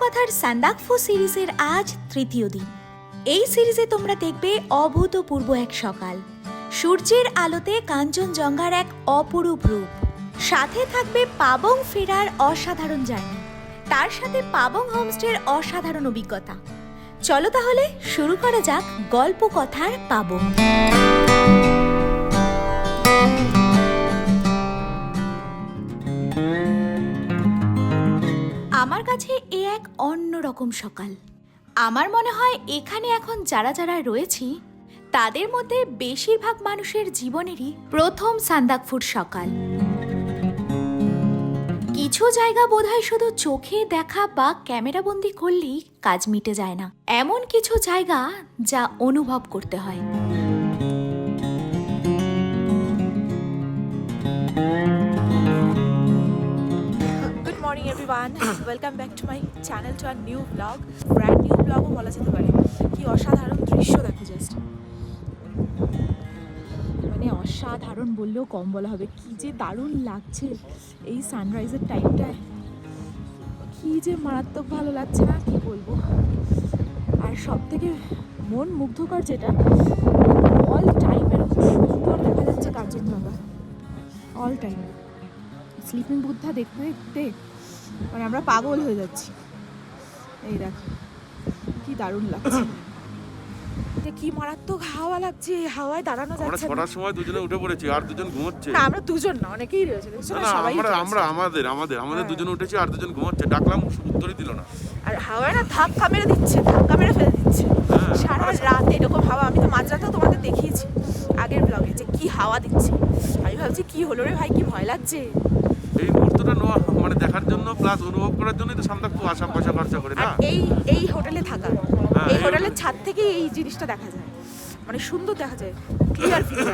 কথার সান্দাকফু সিরিজের আজ তৃতীয় দিন। এই সিরিজে তোমরা দেখবে অভূতপূর্ব এক সকাল, সূর্যের আলোতে কাঞ্চনজঙ্ঘার এক অপরূপ রূপ, সাথে থাকবে পাবং ফেরার অসাধারণ জার্নি, তার সাথে পাবং হোমস্টের অসাধারণ অভিজ্ঞতা। চলো তাহলে শুরু করা যাক গল্প কথার পাবং। আমার কাছে এ এক অন্যরকম সকাল। আমার মনে হয় এখানে এখন যারা যারা রয়েছি তাদের মধ্যে বেশিরভাগ মানুষের জীবনেরই প্রথম সান্দাকফুর সকাল। কিছু জায়গা বোধহয় শুধু চোখে দেখা বা ক্যামেরাবন্দি করলেই কাজ মিটে যায় না, এমন কিছু জায়গা যা অনুভব করতে হয়। Good morning everyone, welcome back to my channel, to a new vlog, brand new vlog ও বলা যেতে পারে। কি অসাধারণ দৃশ্য দেখো, জাস্ট মানে অসাধারণ বললেও কম বলা হবে। কি যে দারুণ লাগছে এই সানরাইজের টাইমটায়, কি যে মারাত্মক ভালো লাগছে না, কি বলবো। আর সব থেকে মন মুগ্ধকর যেটা, অল টাইম এরকম সুন্দর দেখা যাচ্ছে Kanchenjunga, all time. Sleeping Buddha দেখতে দেখতে মানে আমরা পাগল হয়ে যাচ্ছি। এই দেখো কি দারুণ লাগছে, কি মারাত্মক হাওয়া লাগছে, হাওয়ায় দাঁড়ানো যাচ্ছে না। ছটার সময় দুজনে উঠে পড়েছি, আর দুজন ঘুমোচ্ছে। না, আমরা দুজন না, অনেকেই রয়েছে, সবাই আমাদের দুজন উঠেছি, আর দুজন ঘুমোচ্ছে। ডাকলাম, উত্তরই দিল না। আর হাওয়ায় না ধাক্কা মেরে দিচ্ছে, ধাক্কা মেরে ফেলে দিচ্ছে সারা রাত এরকম হাওয়া। আমি তো মাঝরাতেও তোমাদের দেখিয়েছি আগের ব্লগে যে কি হাওয়া দিচ্ছে। আমি ভাবছি কি হলো রে ভাই, কি ভয় লাগছে। এই মুহূর্তটা মানে দেখার জন্য প্লাস অনুভব করার জন্যই তো সান্দাকফু আসা পয়সা খরচা করে না। এই হোটেলে থাকা, এই হোটেলের ছাদ থেকে এই জিনিসটা দেখা যায়, মানে সুন্দর দেখা যায়, ক্লিয়ার ভিউ।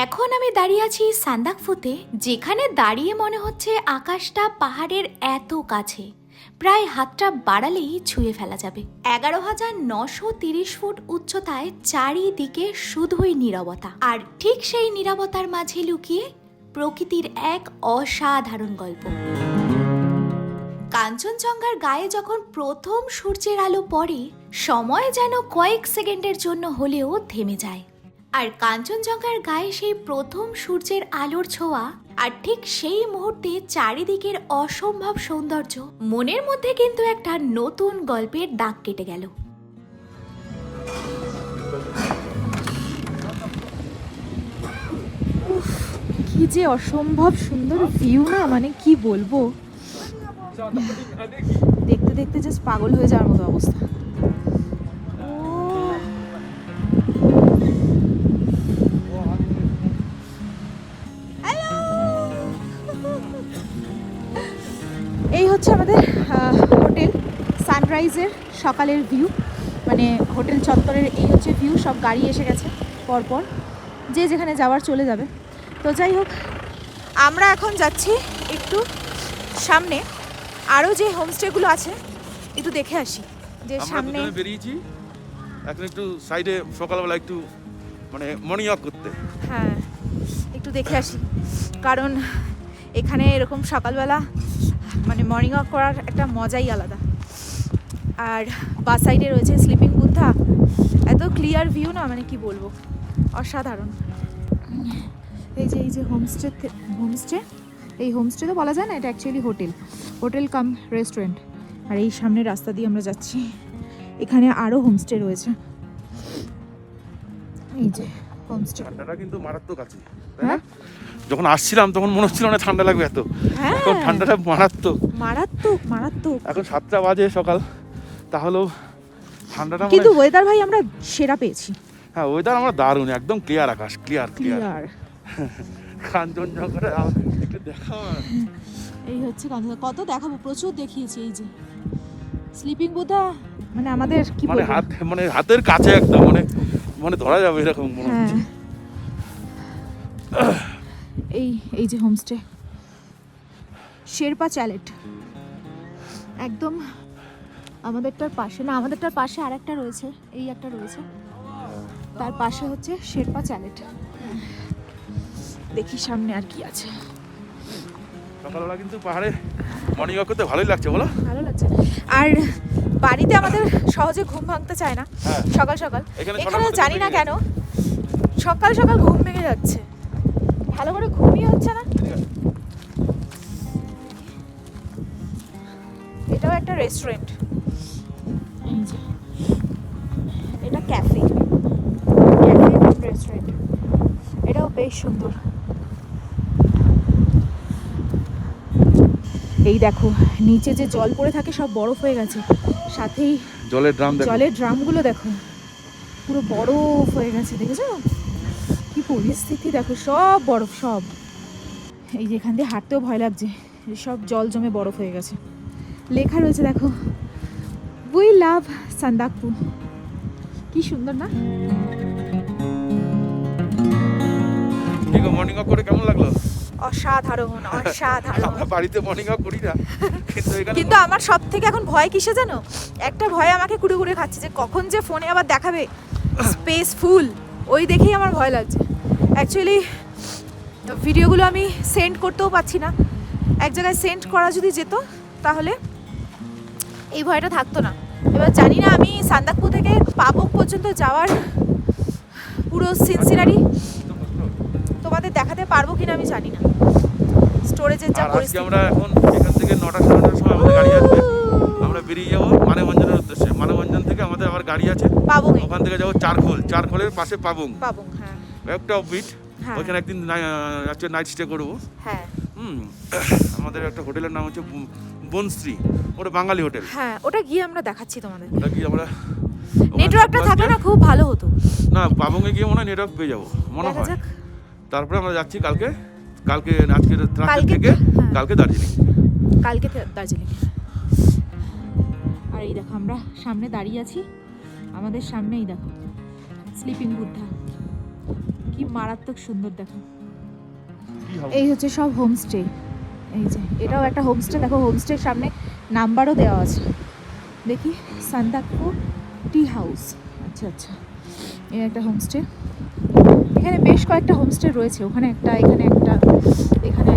এখন আমি দাঁড়িয়ে আছি সান্দাকফুতে, যেখানে দাঁড়িয়ে মনে হচ্ছে আকাশটা পাহাড়ের এত কাছে, প্রায় হাতটা বাড়ালেই ছুঁয়ে ফেলা যাবে। 11,930 ফুট উচ্চতায় চারিদিকে শুধুই নীরবতা, আর ঠিক সেই নীরবতার মাঝে লুকিয়ে প্রকৃতির এক অসাধারণ গল্প। কাঞ্চনজঙ্ঘার গায়ে যখন প্রথম সূর্যের আলো পড়ে, সময় যেন কয়েক সেকেন্ডের জন্য হলেও থেমে যায়। আর কাঞ্চনজঙ্ঘার গায়ে সেই প্রথম সূর্যের আলোর ছোঁয়া, আর ঠিক সেই মুহূর্তে চারিদিকের অসম্ভব সৌন্দর্য, মনের মধ্যে কিন্তু একটা নতুন গল্পের দাগ কেটে গেল। কি যে অসম্ভব সুন্দর ভিউ না, মানে কি বলবো, দেখতে দেখতে জাস্ট পাগল হয়ে যাওয়ার মতো অবস্থা। এই হচ্ছে আমাদের হোটেল সানরাইজের সকালের ভিউ, মানে হোটেল চত্বরের এই হচ্ছে ভিউ। সব গাড়ি এসে গেছে পরপর, যে যেখানে যাওয়ার চলে যাবে। তো যাই হোক, আমরা এখন যাচ্ছি একটু সামনে, আরও যে হোমস্টেগুলো আছে একটু দেখে আসি। যে সামনে বেরিয়েছি এখন একটু সাইডে, সকালবেলা একটু মানে মর্নিং ওয়াক করতে। হ্যাঁ, একটু দেখে আসি, কারণ এখানে এরকম সকালবেলা মানে মর্নিং ওয়াক করার একটা মজাই আলাদা। আর বা সাইডে রয়েছে স্লিপিং বুদ্ধা, এত ক্লিয়ার ভিউ না, মানে কি বলবো, অসাধারণ। এই যে হোমস্টে, এই হোমস্টে তো বলা যায় না, এটা অ্যাকচুয়ালি হোটেল কাম রেস্টুরেন্ট। আর এই সামনের রাস্তা দিয়ে আমরা যাচ্ছি, এখানে আরও হোমস্টে রয়েছে। এই যে হোমস্টে, ঠান্ডাটা কিন্তু মারাত্মক আছে। হ্যাঁ, যখন আসছিলাম তখন মনে হচ্ছিল না ঠান্ডা লাগবে এত, এখন ঠান্ডাটা মারাত্মক। এখন 7টা বাজে সকাল, তাহলেও ঠান্ডাটা, কিন্তু ওয়েদার ভাই আমরা সেরা পেয়েছি। হ্যাঁ, ওয়েদার আমরা দারুণ, একদম ক্লিয়ার আকাশ, ক্লিয়ার কাঞ্চনজঙ্ঘাটা একটু দেখাও। এই হচ্ছে কত দেখাবো, প্রচুর দেখিয়েছি। এই যে স্লিপিং বুদ্ধা, মানে আমাদের কি মানে হাতের কাছে একদম, মানে ধরা যাবে এরকম মনে হচ্ছে। এই যে হোমস্টে শেরপা চ্যালেট, একদম আমাদেরটার পাশে আর একটা রয়েছে, এই একটা রয়েছে, তার পাশে হচ্ছে শেরপা চ্যালেট। দেখি সামনে আর কি আছে। সকালবেলা কিন্তু পাহাড়ে মর্নিং ওয়াক করতে ভালোই লাগছে বলো। ভালো লাগছে। আর বাড়িতে আমাদের সহজে ঘুম ভাঙতে চায় না হ্যাঁ। সকাল সকাল, এখানে এখানে ছটার জানি না মধ্যে কেন সকাল সকাল ঘুম ভেঙে যাচ্ছে, ভালো করে ঘুমই হচ্ছে না। এটাও একটা রেস্টুরেন্ট, এটা ক্যাফে রেস্টুরেন্ট, এটাও বেশ সুন্দর। এই দেখো নিচে যে জল পড়ে থাকে সব বরফ হয়ে গেছে, সাথেই জলের ড্রাম দেখো। জলের ড্রামগুলো দেখো পুরো বরফ হয়ে গেছে, দেখেছো কি পরিস্থিতি, দেখো সব বরফ সব। এই যে এখান দিয়ে হাঁটতেও ভয় লাগছে, সব জল জমে বরফ হয়ে গেছে। লেখা রয়েছে দেখো, উই লাভ সান্দাকপু, কি সুন্দর না? ঠিক আছে, মর্নিং ওয়াক করে কেমন লাগলো? অসাধারণ অসাধারণ। আমরা বাড়িতে মর্নিং ওয়াক করি না, কিন্তু এখানে কিন্তু আমার সব থেকে এখন ভয় কিসে জানো? একটা ভয় আমাকে কুড়ে কুড়ে খাচ্ছে যে কখন যে ফোনে আবার দেখাবে স্পেস ফুল, ওই দেখেই আমার ভয় লাগছে। অ্যাকচুয়ালি ভিডিওগুলো আমি সেন্ড করতেও পারছি না, এক জায়গায় সেন্ড করা যদি যেত তাহলে এই ভয়টা থাকতো না। এবার জানি না আমি সান্দাকপু থেকে পাবক পর্যন্ত যাওয়ার পুরো সিনসিনারি তোমাদের দেখাতে পারবো কিনা আমি জানি না, স্টোরেজের যা আর আজকে পরিস্থিতি। আমরা এখন এখান থেকে 9টা 9:30টার সময় আমাদের গাড়ি আসবে, আমরা বেরিয়ে যাবো মানেভঞ্জনের উদ্দেশ্যে। মানেভঞ্জন থেকে আমাদের আবার গাড়ি আছে পাবো ওখান থেকে যাবো চারখোলের পাশে পাবং, হ্যাঁ একটা অফবিট, হ্যাঁ। ওইখানে একদিন নাইট স্টে করবো। হ্যাঁ আমাদের একটা হোটেলের নাম হচ্ছে বনশ্রী, ওটা বাঙালি হোটেল। হ্যাঁ, ওটা গিয়ে আমরা দেখাচ্ছি তোমাদের। ওটা কি আমরা নেটওয়ার্কটা থাকলে না খুব ভালো হতো। না, পাবংয়ে গিয়ে মনে হয় নেটওয়ার্ক পেয়ে যাবো মনে দেখা হয়। যাক। তারপরে আমরা যাচ্ছি কালকে আজকে রাতের কালকে, থেকে হ্যাঁ। কালকে দার্জিলিং। কালকে দার্জিলিং। আর এই দেখো আমরা সামনে দাঁড়িয়ে আছি, আমাদের সামনেই দেখো স্লিপিং বুদ্ধা, কি মারাত্মক সুন্দর দেখো। এই হচ্ছে সব হোমস্টে, এই যে এটাও একটা হোমস্টে, দেখো হোমস্টের সামনে নাম্বারও দেওয়া আছে, দেখি সান্দাকপু টি হাউস। আচ্ছা আচ্ছা, এই একটা হোমস্টে, এখানে বেশ কয়েকটা হোমস্টে রয়েছে, ওখানে একটা, এখানে একটা, এখানে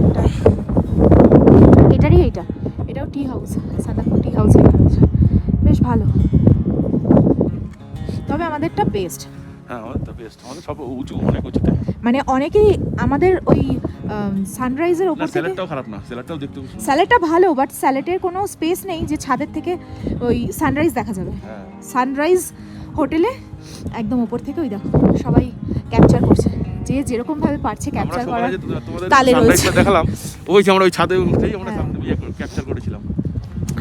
একটা, এটাও tea house, Sandakphu tea house লেখা রয়েছে, বেশ ভালো। তবে আমাদেরটা বেস্ট, হ্যাঁ আমাদের তো বেস্ট, আমাদের সব উঁচু, অনেক উঁচুতে। মানে অনেকেই আমাদের ওই সানরাইজের না ওপর থেকে, স্যালাডটাও খারাপ না, স্যালাডটাও দেখতে খুব সুন্দর। স্যালাডটা ভালো, বাট স্যালাডের কোনো স্পেস নেই যে ছাদের থেকে ওই সানরাইজ দেখা যাবে। হ্যাঁ সানরাইজ হোটেলে একদম ওপর থেকে ওই দেখো সবাই ক্যাপচার করছে, যে যেরকম ভাবে পারছে আমরা ক্যাপচার সবাই করার যে তোমাদের তালে রয়েছে। সানরাইজটা দেখালাম, ওই যে আমরা ওই ছাদে উঠেই আমরা হ্যাঁ। ক্যাপচার করেছিলাম।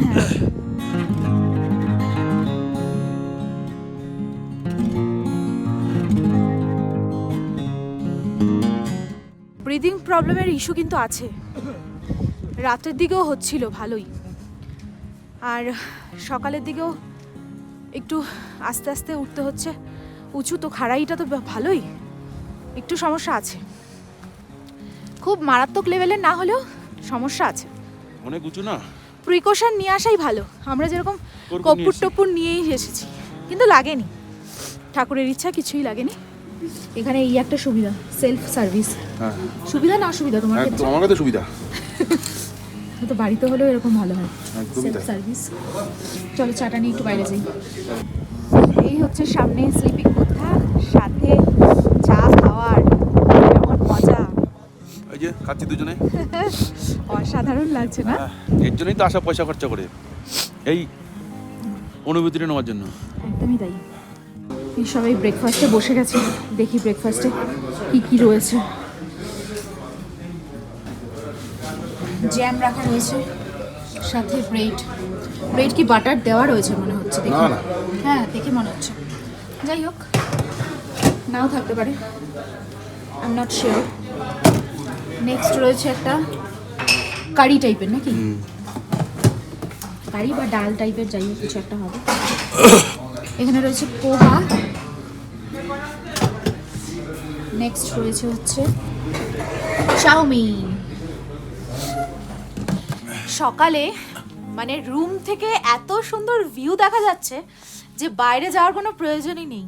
হ্যাঁ। ব্রিদিং প্রবলেমের ইস্যু কিন্তু আছে, রাতের দিকেও হচ্ছিল ভালোই, আর সকালের দিকেও একটু আস্তে আস্তে উঠতে হচ্ছে, উঁচু তো, খাড়াইটা তো ভালোই, একটু সমস্যা আছে, খুব মারাত্মক লেভেলের না হলেও সমস্যা আছে। অনেক উঁচু না, প্রিকশন নিয়ে আসাই ভালো, আমরা যেরকম কর্পূর কর্পূর নিয়ে এসেছি। টপ্পুর নিয়েই এসেছি, কিন্তু লাগেনি, ঠাকুরের ইচ্ছা কিছুই লাগেনি। এখানে এই একটা সুবিধা, সেলফ সার্ভিস। হ্যাঁ সুবিধা না অসুবিধা তোমার ক্ষেত্রে? আমার কাছে সুবিধা, তো বাড়িতে হলেও এরকম ভালো হয়, একদমই সেলফ তাই। সার্ভিস। চলো চাটা নিয়ে একটু বাইরে যাই। এই হচ্ছে সামনে স্লিপিং বুদ্ধা, সাথে চা খাওয়ার কেমন মজা, এই যে খাচ্ছি দুজনে। অসাধারণ লাগছে না? এর জন্যই তো আসা পয়সা খরচা করে, এই অনুভূতিটা নেওয়ার জন্য। একদমই তাই। এই সবাই ব্রেকফাস্টে বসে গেছে, দেখি ব্রেকফাস্টে কি কি রয়েছে। জ্যাম রাখা রয়েছে, সাথে ব্রেড কি বাটার দেওয়া রয়েছে মনে হচ্ছে দেখে। না, না। হ্যাঁ দেখে মনে হচ্ছে, যাই হোক নাও থাকতে পারে, I am not sure. Next রয়েছে একটা কারি টাইপের, নাকি কারি বা ডাল টাইপের, যাই হোক কিছু একটা হবে। এখানে রয়েছে পোহা, নেক্সট রয়েছে হচ্ছে চাউমিন। সকালে মানে রুম থেকে এত সুন্দর ভিউ দেখা যাচ্ছে যে বাইরে যাওয়ার কোনো প্রয়োজনই নেই,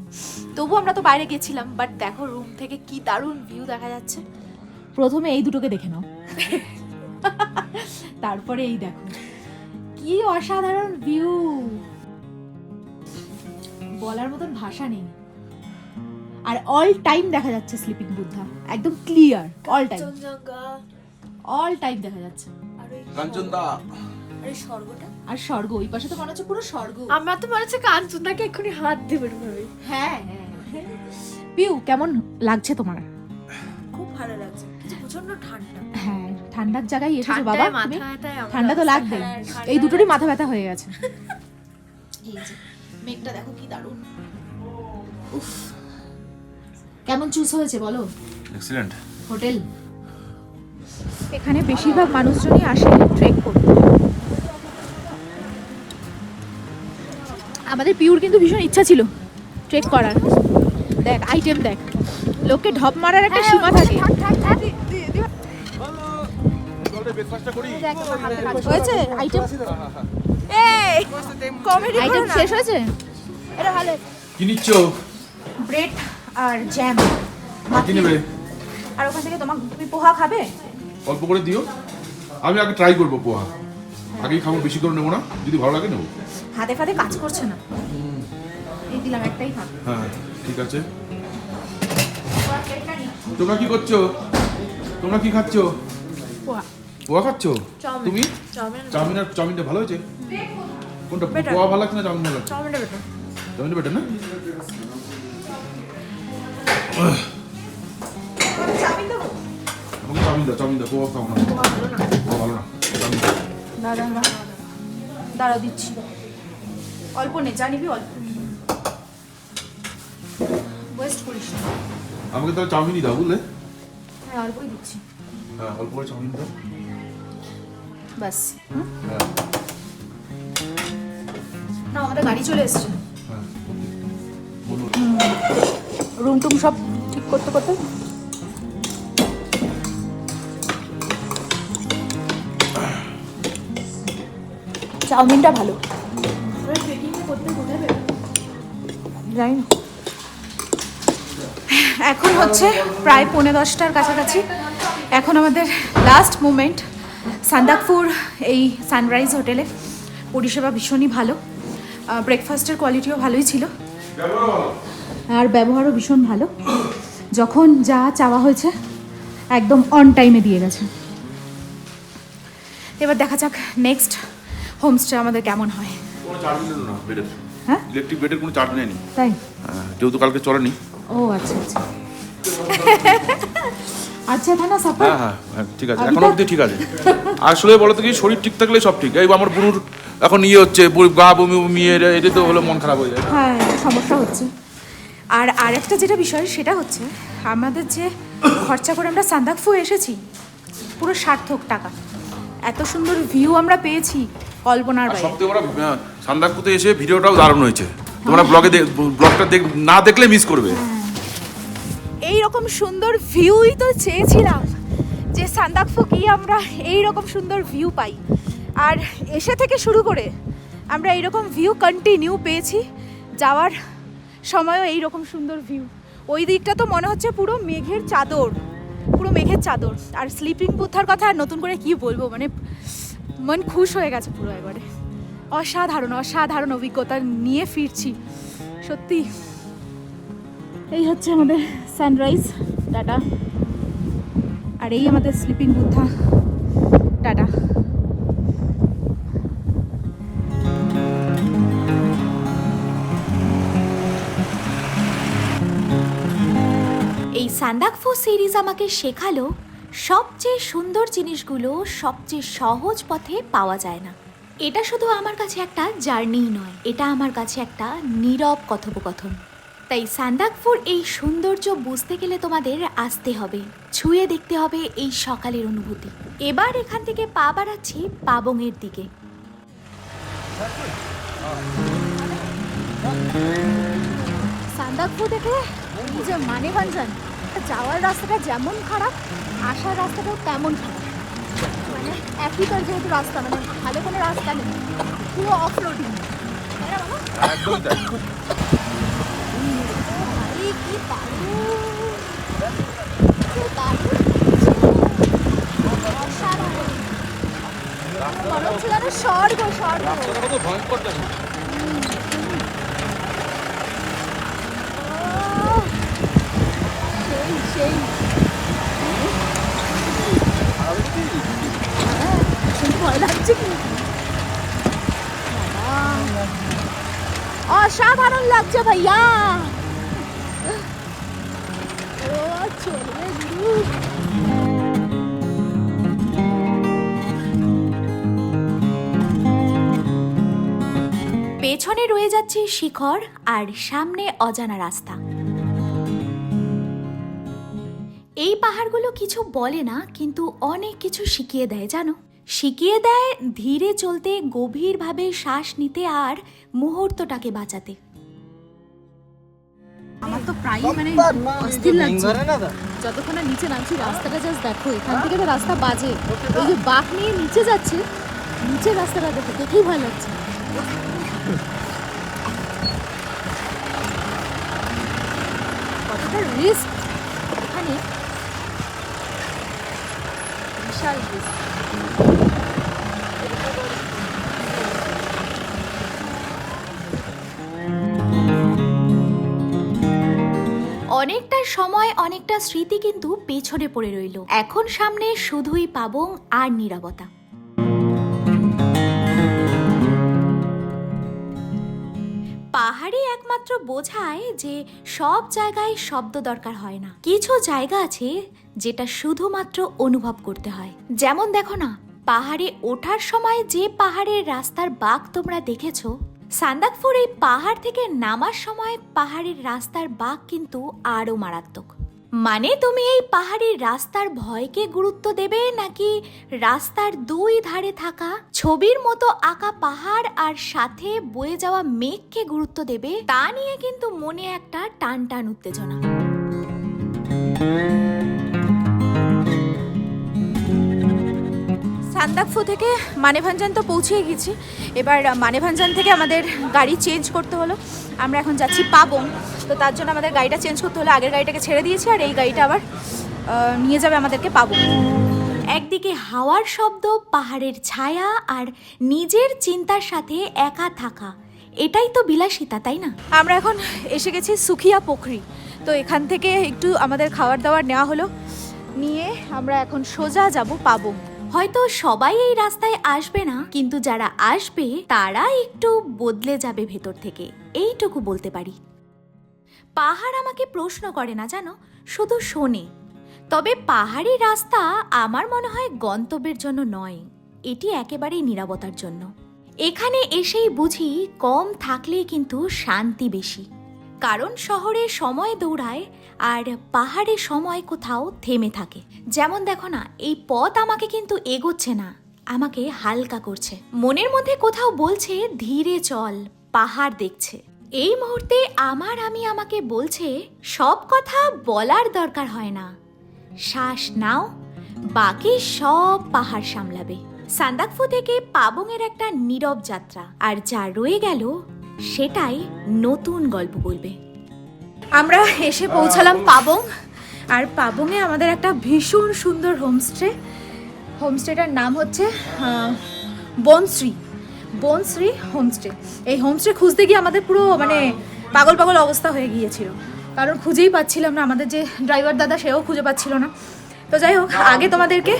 তবু আমরা তো বাইরে গেছিলাম, বাট দেখো রুম থেকে কি দারুণ ভিউ দেখা যাচ্ছে। প্রথমে এই দুটোকে দেখে নাও, তারপরে এই দেখো কি অসাধারণ ভিউ, বলার মতন ভাষা নেই। আর অল টাইম দেখা যাচ্ছে স্লিপিং বুদ্ধা, একদম ক্লিয়ার, অল টাইম দেখা যাচ্ছে। কাঞ্চনদা আরে স্বর্গটা, আর স্বর্গ ওই পাশে তো মনে হচ্ছে পুরো স্বর্গ। আমার তো মনে হচ্ছে কাঞ্চনদাকে এক্ষুনি হাত দেবে ভাবে। হ্যাঁ হ্যাঁ। পিউ কেমন লাগছে তোমার? খুব ভালো লাগছে, কিন্তু প্রচন্ড ঠান্ডা। হ্যাঁ ঠান্ডার জায়গায় এসেছো ঠান্ডায় বাবা মাথা তুমি? ব্যথায় আমার ঠান্ডা তো অবস্থা। লাগবে, হ্যাঁ, এই দুটোরই ঠান্ডায় মাথা ব্যথা হয়ে গেছে। এই যে মেঘটা দেখো কি দারুণ, উফ কেমন চুজ হয়েছে বলো এক্সিলেন্ট হোটেল। এখানে বেশিরভাগ মানুষজনই আসে ট্রেক করতে। আমাদের পিউর কিন্তু ভীষণ ইচ্ছা ছিল ট্রেক করার। দেখ আইটেম দেখ, লোককে ঢপ মারার একটা সীমা থাকে। হয়েছে আইটেম, আইটেম শেষ হয়েছে। এটা ভালো। কি নিচ্ছ? ব্রেড আর জ্যাম। কি নেবে? আর ওখান থেকে তুমি পোহা খাবে? অল্প করে দিও, আমি আগে ট্রাই করবো পোহা, আগেই খাবো, বেশি করে নেবো না, যদি ভালো লাগে নেবো। হাতে ফাতে কাজ করছে না, এই দিলাম একটাই খাবে। হ্যাঁ ঠিক আছে। তোমরা কি করছো? তোমরা কি খাচ্ছ? পোহা। পোহা খাচ্ছ চাউমিন। তুমি? চাউমিন। চাউমিন আর চাউমিনটা ভালো হয়েছে? কোনটা Better. পোহা ভালো লাগছে না চাউমিন ভালো লাগছে? চাউমিনটা বেটার। চাউমিনটা বেটার না? আমাকে চাউমিন দাও, পোহা খাও না। পোহা ভালো না, চাউমিন দাও। দাঁড়া দিচ্ছি, অল্প নে, জানিবি অল্প, ওয়েস্ট করিস না। আমাকে তাহলে চাউমিনই দাও বুঝলে? হ্যাঁ অল্পই দিচ্ছি, হ্যাঁ অল্প করে চাউমিন দাও। বাস। হ্যাঁ না আমাদের গাড়ি চলে এসছে, হ্যাঁ বলুন। রুম টুম সব ঠিক করতে করতে। চাউমিনটা ভালো, জানি না। এখন হচ্ছে প্রায় 10:45 কাছাকাছি। এখন আমাদের লাস্ট মোমেন্ট সান্দাকফুর এই সানরাইজ হোটেলে। পরিষেবা ভীষণই ভালো, ব্রেকফাস্টের কোয়ালিটিও ভালোই ছিল, আর ব্যবহারও ভীষণ ভালো। যখন যা চাওয়া হয়েছে একদম অন টাইমে দিয়ে গেছে। এবার দেখা যাক নেক্সট হোমস্টে আমাদের কেমন হয়। কোনো চার্জ নিল না বেডের, হ্যাঁ ইলেকট্রিক বেডের কোনো চার্জ নেয়নি। তাই? যেহেতু কালকে চলেনি। ও আচ্ছা আচ্ছা। আচ্ছা था ना सफर। হ্যাঁ হ্যাঁ হ্যাঁ ঠিক আছে, এখন অবধি ঠিক আছে। আসলে বলো তো কি, শরীর ঠিক থাকলে সব ঠিক। এই আমার বুনুর এখন ইয়ে হচ্ছে, গা বমি বমি, এটা তো হলো মন খারাপ হয়ে যায়। হ্যাঁ সমস্যা হচ্ছে। আর আরেকটা যেটা বিষয় সেটা হচ্ছে আমাদের যে খরচা করে আমরা সান্দাকফু এসেছি পুরো সার্থক টাকা। এত সুন্দর ভিউ আমরা পেয়েছি কল্পনার বাইরে। সবথেকে বড় সান্দাকফুতে এসে ভিডিওটাও দারুণ হয়েছে। তোমরা ব্লগটা না দেখলে মিস করবে। এই রকম সুন্দর ভিউই তো চেয়েছিলাম, যে সান্দাকফু গিয়ে আমরা এই রকম সুন্দর ভিউ পাই। আর এসে থেকে শুরু করে আমরা এইরকম ভিউ কন্টিনিউ পেয়েছি, যাওয়ার সময়ও এই রকম সুন্দর ভিউ। ওই দিকটা তো মনে হচ্ছে পুরো মেঘের চাদর, পুরো মেঘের চাদর। আর স্লিপিং বুদ্ধার কথা আর নতুন করে কি বলবো, মানে মন খুশ হয়ে গেছে পুরো একবারে। অসাধারণ অসাধারণ অভিজ্ঞতা নিয়ে ফিরছি সত্যি। এই হচ্ছে আমাদের সানরাইজ, টাটা। আর এই আমাদের স্লিপিং বুদ্ধা, টাটা। এই সান্দাকফু সিরিজ আমাকে শেখালো সবচেয়ে সুন্দর জিনিসগুলো সবচেয়ে সহজ পথে পাওয়া যায় না। এটা শুধু আমার কাছে একটা জার্নি নয়, এটা আমার কাছে একটা নীরব কথোপকথন। তাই সান্দাকফুর এই সৌন্দর্য বুঝতে গেলে তোমাদের আসতে হবে, ছুঁয়ে দেখতে হবে এই সকালের অনুভূতি। এবার এখান থেকে পা বাড়াচ্ছি পাবংয়ের দিকে। সান্দাকফু থেকে এই যে মানেভঞ্জন যাওয়ার রাস্তাটা যেমন খারাপ, আসার রাস্তাটাও তেমন খারাপ। মানে একই তার যেহেতু রাস্তা, মানে ভালো কোনো রাস্তা নেই, পুরো অফ রোডিং। একদম তাই। কি দারুণ, কি দারুণ, অসাধারণ। সেই ভয় লাগছে কি অসাধারণ লাগছে ভাইয়া ও চলবে গুরু পেছনে রয়ে যাচ্ছে শিখর আর সামনে অজানা রাস্তা। এই পাহাড়গুলো কিছু বলে না, কিন্তু অনেক কিছু শিখিয়ে দেয় জানো। শিখিয়ে দেয় ধীরে চলতে, গভীরভাবে শ্বাস নিতে আর মুহূর্তটাকে বাঁচাতে। আমার তো প্রায় মানে অস্থির লাগছে যতক্ষণ না নিচে নামছি। রাস্তাটা জাস্ট দেখো, এখান থেকে তো রাস্তা বাজে, ওই যে বাঁক নিয়ে নিচে যাচ্ছে, নিচের রাস্তাটা দেখো, দেখেই ভয় লাগছে। কতটা রিস্ক এখানে, বিশাল রিস্ক। অনেকটা সময়, অনেকটা স্মৃতি কিন্তু পেছনে পড়ে রইল। এখন সামনে শুধুই পাবং আর নীরবতা। পাহাড়ি একমাত্র বোঝায় যে সব জায়গায় শব্দ দরকার হয় না। কিছু জায়গা আছে যেটা শুধুমাত্র অনুভব করতে হয়। যেমন দেখো না, পাহাড়ে ওঠার সময় যে পাহাড়ের রাস্তার বাঁক তোমরা দেখেছো, সান্দাকফুর এই পাহাড় থেকে নামার সময় পাহাড়ের রাস্তার বাঁক কিন্তু আরো মারাত্মক। মানে তুমি এই পাহাড়ের রাস্তার ভয়কে গুরুত্ব দেবে, নাকি রাস্তার দুই ধারে থাকা ছবির মতো আঁকা পাহাড় আর সাথে বয়ে যাওয়া মেঘকে গুরুত্ব দেবে, তা নিয়ে কিন্তু মনে একটা টান টান উত্তেজনা। সান্দাকফু থেকে মানেভাঞ্জান তো পৌঁছে গেছি। এবার মানেভাঞ্জান থেকে আমাদের গাড়ি চেঞ্জ করতে হলো। আমরা এখন যাচ্ছি পাবং, তো তার জন্য আমাদের গাড়িটা চেঞ্জ করতে হলো। আগের গাড়িটাকে ছেড়ে দিয়েছি, আর এই গাড়িটা আবার নিয়ে যাবে আমাদেরকে পাবং। একদিকে হাওয়ার শব্দ, পাহাড়ের ছায়া আর নিজের চিন্তার সাথে একা থাকা, এটাই তো বিলাসিতা, তাই না? আমরা এখন এসে গেছি সুখিয়া পোখরি। তো এখান থেকে একটু আমাদের খাবার দাবার নেওয়া হলো, নিয়ে আমরা এখন সোজা যাব পাবং। হয়তো সবাই এই রাস্তায় আসবে না, কিন্তু যারা আসবে তারা একটু বদলে যাবে ভেতর থেকে, এইটুকু বলতে পারি। পাহাড় আমাকে প্রশ্ন করে না জানো, শুধু শোনে। তবে পাহাড়ি রাস্তা আমার মনে হয় গন্তব্যের জন্য নয়, এটি একেবারেই নীরবতার জন্য। এখানে এসেই বুঝি কম থাকলেই কিন্তু শান্তি বেশি। কারণ শহরে সময় দৌড়ায় আর পাহাড়ে সময় কোথাও থেমে থাকে। যেমন দেখো না, এই পথ আমাকে কিন্তু এগোচ্ছে না, আমাকে হালকা করছে। মনের মধ্যে কোথাও বলছে ধীরে চল, পাহাড় দেখছে। এই মুহূর্তে আমি আমাকে বলছে সব কথা বলার দরকার হয় না, শ্বাস নাও, বাকি সব পাহাড় সামলাবে। সান্দাকফু থেকে পাবং এর একটা নীরব যাত্রা, আর যা রয়ে গেল সেটাই নতুন গল্প বলবে। আমরা এসে পৌঁছালাম পাবং, আর পাবংয়ে আমাদের একটা ভীষণ সুন্দর হোমস্টেটার নাম হচ্ছে বনশ্রী হোমস্টে। এই হোমস্টে খুঁজতে গিয়ে আমাদের পুরো মানে পাগল অবস্থা হয়ে গিয়েছিল, কারণ খুঁজেই পাচ্ছিলাম না। আমাদের যে ড্রাইভার দাদা, সেও খুঁজে পাচ্ছিল না। তো যাই হোক, আগে তোমাদেরকে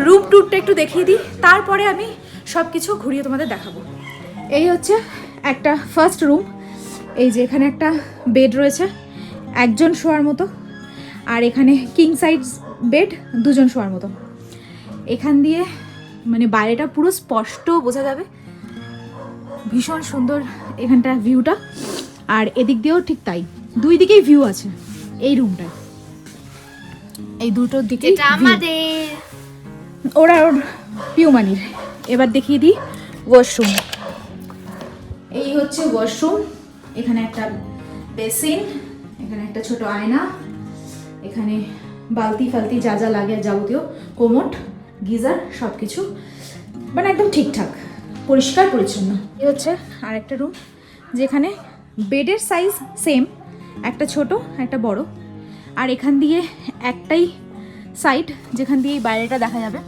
রুম ট্যুরটা একটু দেখিয়ে দিই, তারপরে আমি সব কিছু ঘুরিয়ে তোমাদের দেখাবো। এই হচ্ছে একটা ফার্স্ট রুম। এই যে এখানে একটা বেড রয়েছে, একজন শোয়ার মতো, আর এখানে কিং সাইজ বেড, দুজন শোয়ার মতো। এখান দিয়ে মানে বাইরেটা পুরো স্পষ্ট বোঝা যাবে, ভীষণ সুন্দর এখানটা ভিউটা। আর এদিক দিয়েও ঠিক তাই, দুই দিকেই ভিউ আছে এই রুমটায়, এই দুটোর দিকে ওর পিউমানির। এবার দেখিয়ে দিই ওয়াশরুম। এই হচ্ছে ওয়াশরুম। এখানে একটা বেসিন, এখানে একটা ছোট আয়না, এখানে বালতি ফালতি যা যা লাগে যাবতীয়, কোমোট, গিজার, সব কিছু মানে একদম ঠিকঠাক, পরিষ্কার পরিচ্ছন্ন। এই হচ্ছে আর একটা রুম, যেখানে বেডের সাইজ সেম, একটা ছোট একটা বড়, আর এখান দিয়ে একটাই সাইড যেখান দিয়ে বাইরেটা দেখা যাবে।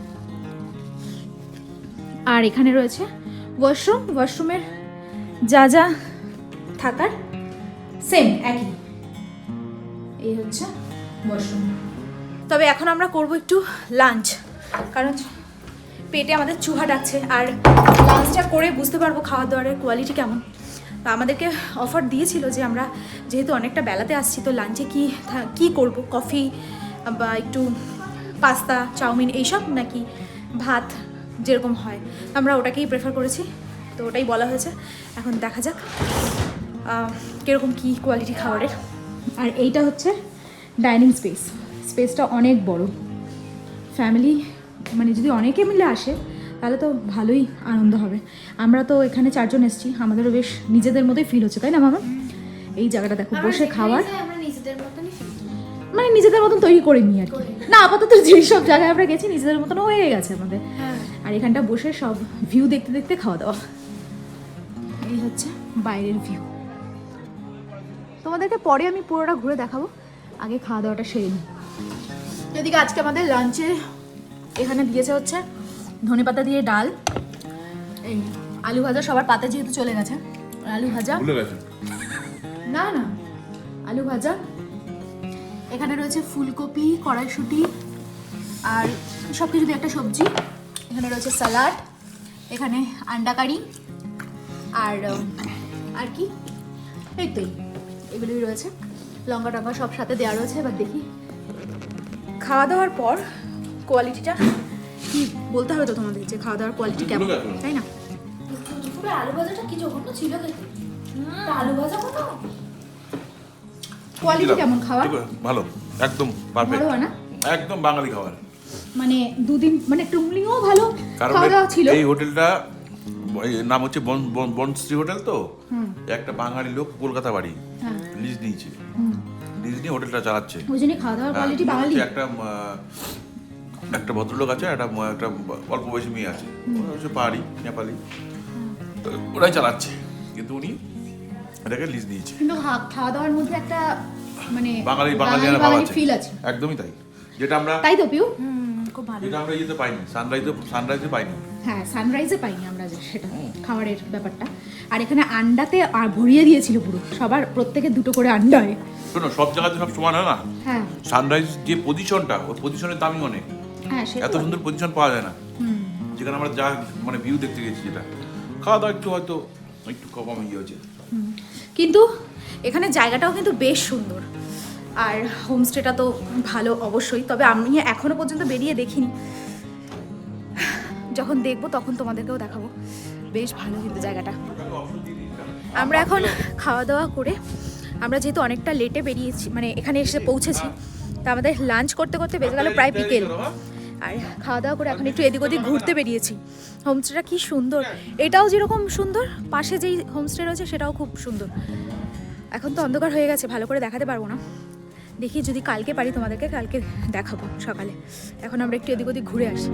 আর এখানে রয়েছে ওয়াশরুমের যা যা থাকার সেম একই। এই হচ্ছে ওয়াশরুম। তবে এখন আমরা করব একটু লাঞ্চ, কারণ পেটে আমাদের চুহা ডাকছে, আর লাঞ্চটা করে বুঝতে পারবো খাওয়া দাওয়ার কোয়ালিটি কেমন। তো আমাদেরকে অফার দিয়েছিল যে আমরা যেহেতু অনেকটা বেলাতে আসছি, তো লাঞ্চে কি করব, কফি বা একটু পাস্তা চাউমিন এইসব, নাকি ভাত যেরকম হয়, আমরা ওটাকেই প্রেফার করেছি। তো ওটাই বলা হয়েছে, এখন দেখা যাক কীরকম কী কোয়ালিটি খাবারের। আর এইটা হচ্ছে ডাইনিং স্পেসটা অনেক বড়। ফ্যামিলি মানে যদি অনেকে মিলে আসে তাহলে তো ভালোই আনন্দ হবে। আমরা তো এখানে 4 জন এসেছি, আমাদেরও বেশ নিজেদের মতোই ফিল হচ্ছে, তাই না মামা? এই জায়গাটা দেখো, বসে খাওয়ার আমরা নিজেদের মতনই মানে নিজেদের মতন তৈরি করে নিই আর কি। না, আপাতত যেসব জায়গায় আমরা গেছি নিজেদের মতন হয়ে গেছে আমাদের। আর এখানটা বসে সব ভিউ দেখতে দেখতে খাওয়া দাওয়া। এই হচ্ছে বাইরের ভিউ। তোমাদেরকে পরে আমি পুরোটা ঘুরে দেখাবো, আগে খাওয়া দাওয়াটা সেরে নিই। এদিকে আজকে আমাদের লাঞ্চে এখানে দিয়েছে হচ্ছে ধনেপাতা দিয়ে ডাল, এই আলু ভাজা, সবার পাতে যেহেতু চলে গেছে আলু ভাজা, ভুলে গেছেন? না আলু ভাজা, এখানে রয়েছে ফুলকপি, কড়াইশুঁটি আর সব কিছু দিয়ে একটা সবজি, এখানে রয়েছে স্যালাড, এখানে আন্ডা কারি, আর কি এই তো এগুলোই রয়েছে, লঙ্কা টঙ্কা সব সাথে দেওয়া রয়েছে। এবার দেখি খাওয়া দাওয়ার পর কোয়ালিটিটা কি বলতে হবে তো তোমাদের, যে খাওয়া দাওয়ার কোয়ালিটি কেমন, তাই না? দুপুরে আলু ভাজাটা কি জঘন্য ছিল খেতে। তা আলু ভাজা কত কোয়ালিটি কেমন খাওয়ার? ভালো, একদম পারফেক্ট, ভালো হয় না? একদম বাঙালি খাবার। মানে দুদিন মানে টুমলিও ভালো কারণ খাওয়া দাওয়া ছিল। এই হোটেলটা নাম হচ্ছে বনশ্রী হোটেল, তো একটা বাঙালি লোক কলকাতা বাড়ি লিজ নিয়েছে, লিজ নিয়ে হোটেলটা চালাচ্ছে। ওই জন্য খাওয়া দাওয়ার কোয়ালিটি বাঙালি। একটা ভদ্রলোক আছে, একটা অল্প বয়সী মেয়ে আছে, ওরা হচ্ছে পাহাড়ি নেপালি, তো ওরাই চালাচ্ছে, কিন্তু উনি এটাকে লিজ দিয়েছে। কিন্তু খাওয়া দাওয়ার মধ্যে একটা মানে বাঙালি ফিল আছে, একদমই তাই, যেটা আমরা তাই তো পিউ? খুব ভালো। যেটা আমরা ইয়েতে পাইনি, সানরাইজে পাইনি। হ্যাঁ, সানরাইজে পাইনি আমরা যে সেটা খাবারের ব্যাপারটা। আর এখানে আন্ডাতে আর ভরিয়ে দিয়েছিল পুরো, সবার প্রত্যেকে 2টো করে আন্ডা হয়। শোনো, সব জায়গাতে সব সমান হয় না। হ্যাঁ সানরাইজ যে পজিশনটা, ওই পজিশনের দামই অনেক, হ্যাঁ, সেটা এত সুন্দর পজিশন পাওয়া যায় না। যেখানে আমরা যা মানে ভিউ দেখতে গেছি, যেটা খাওয়া দাওয়া একটু হয়তো একটু কম ইয়ে হয়েছে, কিন্তু এখানে জায়গাটাও কিন্তু বেশ সুন্দর, আর হোমস্টেটা তো ভালো অবশ্যই। তবে আমি এখনো পর্যন্ত বেরিয়ে দেখিনি, যখন দেখবো তখন তোমাদেরকেও দেখাবো। বেশ ভালো কিন্তু জায়গাটা। আমরা এখন খাওয়া দাওয়া করে, আমরা যেহেতু অনেকটা লেটে বেরিয়েছি, মানে এখানে এসে পৌঁছেছি, তা আমাদের লাঞ্চ করতে করতে বেজে গেল প্রায় বিকেল। আর খাওয়া দাওয়া করে এখন একটু এদিক ওদিক ঘুরতে বেরিয়েছি। হোমস্টেটা কি সুন্দর, এটাও যেরকম সুন্দর, পাশে যেই হোমস্টে রয়েছে সেটাও খুব সুন্দর। এখন তো অন্ধকার হয়ে গেছে, ভালো করে দেখাতে পারবো না, দেখি যদি কালকে পারি তোমাদেরকে কালকে দেখাবো সকালে। এখন আমরা একটু এদিক ওদিক ঘুরে আসি।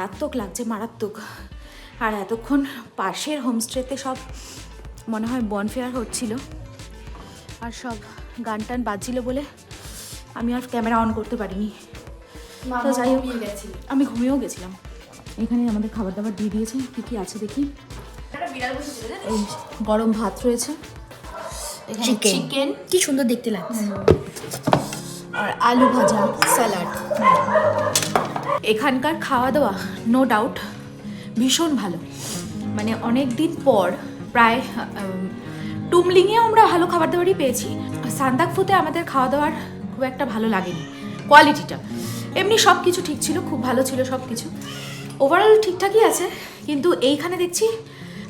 মারাত্মক লাগছে, মারাত্মক। আর এতক্ষণ পাশের হোমস্টেতে সব মনে হয় বনফেয়ার হচ্ছিল, আর সব গান টান বাজছিল বলে আমি আর ক্যামেরা অন করতে পারিনি। তো যাই হোক, আমি ঘুমিয়েও গেছিলাম। এখানে আমাদের খাবার দাবার দিয়ে দিয়েছে, কী কী আছে দেখি। এই গরম ভাত রয়েছে, চিকেন, কি সুন্দর দেখতে লাগছে। আর আলু ভাজা, স্যালাড। এখানকার খাওয়া দাওয়া নো ডাউট ভীষণ ভালো। মানে অনেক দিন পর প্রায় টুমলিংয়েও আমরা ভালো খাবার দাবারই পেয়েছি, সান্দাকফুতে আমাদের খাওয়া দাওয়ার খুব একটা ভালো লাগেনি কোয়ালিটিটা। এমনি সব কিছু ঠিক ছিল, খুব ভালো ছিল সব কিছু, ওভারঅল ঠিকঠাকই আছে। কিন্তু এইখানে দেখছি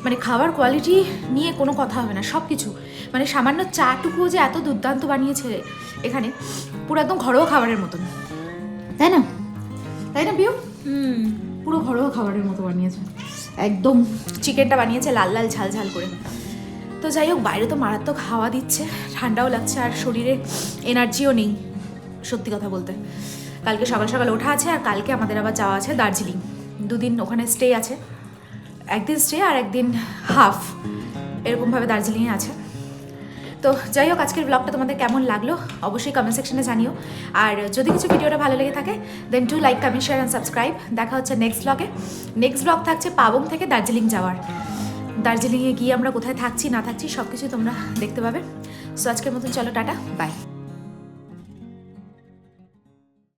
মানে খাবার কোয়ালিটি নিয়ে কোনো কথা হবে না, সব কিছু মানে সামান্য চাটুকুও যে এত দুর্দান্ত বানিয়েছে এখানে, পুরো একদম ঘরোয়া খাবারের মতন, তাই না? তাই না পিউ? পুরো ঘরোয়া খাবারের মতো বানিয়েছে একদম। চিকেনটা বানিয়েছে লাল লাল ঝাল ঝাল করে। তো যাই হোক, বাইরে তো মারাত্মক হাওয়া দিচ্ছে, ঠান্ডাও লাগছে, আর শরীরে এনার্জিও নেই সত্যি কথা বলতে। কালকে সকাল সকাল ওঠা আছে, আর কালকে আমাদের আবার যাওয়া আছে দার্জিলিং। 2 দিন ওখানে স্টে আছে, একদিন স্টে আর একদিন হাফ, এরকমভাবে দার্জিলিংয়ে আছে। তো যাই হোক, আজকের ব্লগটা তোমাদের কেমন লাগলো অবশ্যই কমেন্ট সেকশনে জানিও। আর যদি কিছু ভিডিওটা ভালো লেগে থাকে then to like, comment, share and subscribe. দেখা হচ্ছে নেক্সট ব্লগে। নেক্সট ব্লগ থাকছে পাবং থেকে দার্জিলিং যাওয়ার। দার্জিলিংয়ে গিয়ে আমরা কোথায় থাকছি না থাকছি সব কিছু তোমরা দেখতে পাবে। সো আজকের মতন চলো, টাটা, বাই।